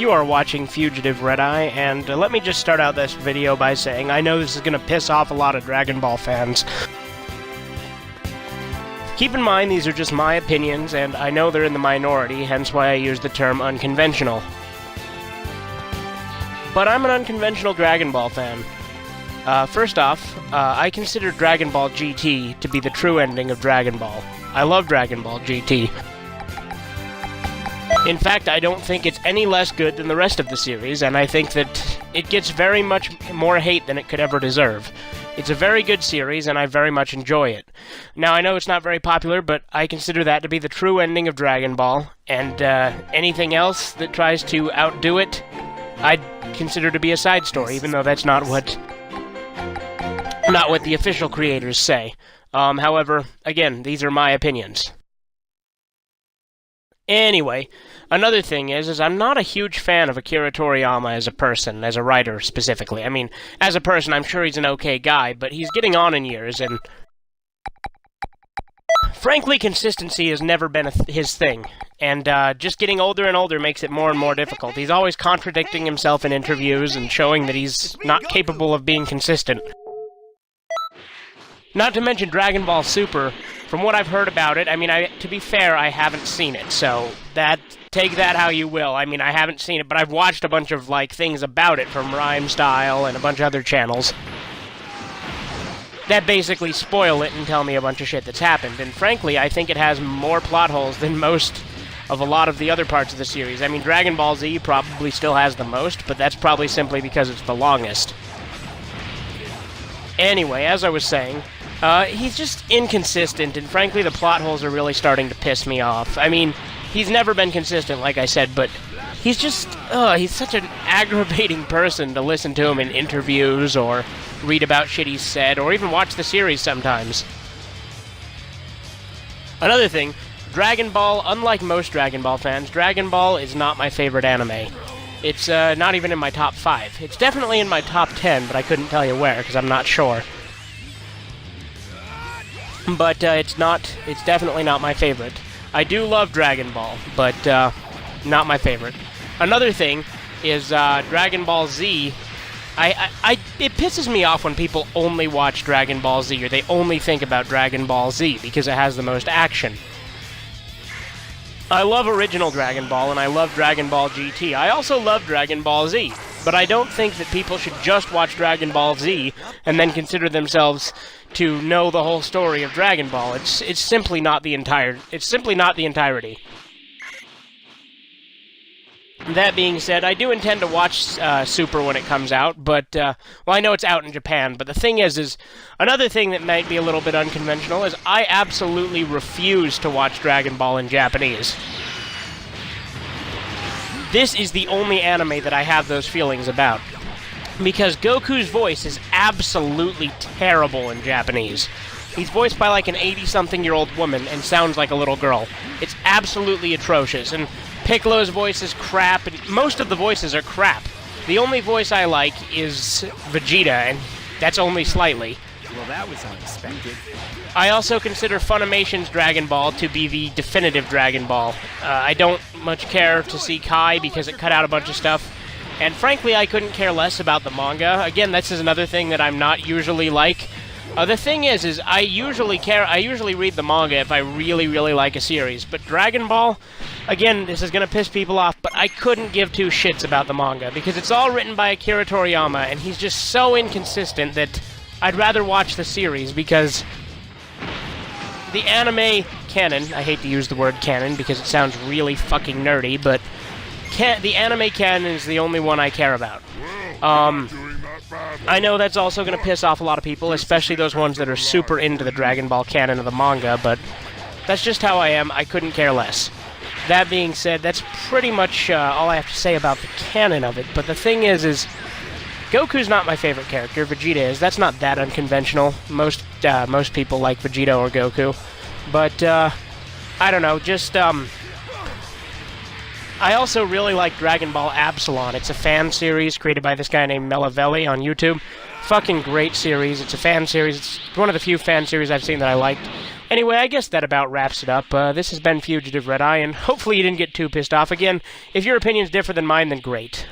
You are watching Fugitive Red-Eye, and let me just start out this video by saying I know this is going to piss off a lot of Dragon Ball fans. Keep in mind these are just my opinions, and I know they're in the minority, hence why I use the term unconventional. But I'm an unconventional Dragon Ball fan. First off, I consider Dragon Ball GT to be the true ending of Dragon Ball. I love Dragon Ball GT. In fact, I don't think it's any less good than the rest of the series, and I think that it gets very much more hate than it could ever deserve. It's a very good series, and I very much enjoy it. Now, I know it's not very popular, but I consider that to be the true ending of Dragon Ball, and anything else that tries to outdo it, I'd consider to be a side story, even though that's not what the official creators say. However, again, these are my opinions. Anyway, another thing is I'm not a huge fan of Akira Toriyama as a person, as a writer specifically. I mean, as a person, I'm sure he's an okay guy, but he's getting on in years, and frankly, consistency has never been his thing, and just getting older and older makes it more and more difficult. He's always contradicting himself in interviews and showing that he's not capable of being consistent. Not to mention Dragon Ball Super. From what I've heard about it, I mean, to be fair, I haven't seen it, so take that how you will. I mean, I haven't seen it, but I've watched a bunch of, things about it from Rhyme Style and a bunch of other channels that basically spoil it and tell me a bunch of shit that's happened, and frankly, I think it has more plot holes than most of a lot of the other parts of the series. I mean, Dragon Ball Z probably still has the most, but that's probably simply because it's the longest. Anyway, as I was saying, he's just inconsistent, and frankly, the plot holes are really starting to piss me off. I mean, he's never been consistent, like I said, but he's just, he's such an aggravating person to listen to him in interviews, or read about shit he's said, or even watch the series sometimes. Another thing, Dragon Ball, unlike most Dragon Ball fans, Dragon Ball is not my favorite anime. It's not even in my top 5. It's definitely in my top 10, but I couldn't tell you where, because I'm not sure. But it's definitely not my favorite. I do love Dragon Ball, but not my favorite. Another thing is Dragon Ball Z. It pisses me off when people only watch Dragon Ball Z, or they only think about Dragon Ball Z, because it has the most action. I love original Dragon Ball, and I love Dragon Ball GT. I also love Dragon Ball Z, but I don't think that people should just watch Dragon Ball Z and then consider themselves to know the whole story of Dragon Ball. It's simply not the entirety. That being said, I do intend to watch Super when it comes out, but, well, I know it's out in Japan, but the thing is another thing that might be a little bit unconventional is I absolutely refuse to watch Dragon Ball in Japanese. This is the only anime that I have those feelings about, because Goku's voice is absolutely terrible in Japanese. He's voiced by like an 80-something-year-old woman and sounds like a little girl. It's absolutely atrocious, and Piccolo's voice is crap, and most of the voices are crap. The only voice I like is Vegeta, and that's only slightly. Well, that was unexpected. I also consider Funimation's Dragon Ball to be the definitive Dragon Ball. I don't much care to see Kai because it cut out a bunch of stuff, and frankly, I couldn't care less about the manga. Again, this is another thing that I'm not usually like. The thing is I usually read the manga if I really, really like a series, but Dragon Ball, again, this is gonna piss people off, but I couldn't give two shits about the manga, because it's all written by Akira Toriyama, and he's just so inconsistent that I'd rather watch the series, because the anime canon, I hate to use the word canon because it sounds really fucking nerdy, but the anime canon is the only one I care about. I know that's also going to piss off a lot of people, especially those ones that are super into the Dragon Ball canon of the manga, but that's just how I am. I couldn't care less. That being said, that's pretty much all I have to say about the canon of it, but the thing is Goku's not my favorite character. Vegeta is. That's not that unconventional. Most people like Vegeta or Goku, but I don't know, just I also really like Dragon Ball Absalon. It's a fan series created by this guy named Melavelli on YouTube. Fucking great series. It's a fan series. It's one of the few fan series I've seen that I liked. Anyway, I guess that about wraps it up. This has been Fugitive Red Eye, and hopefully you didn't get too pissed off again. If your opinions differ than mine, then great.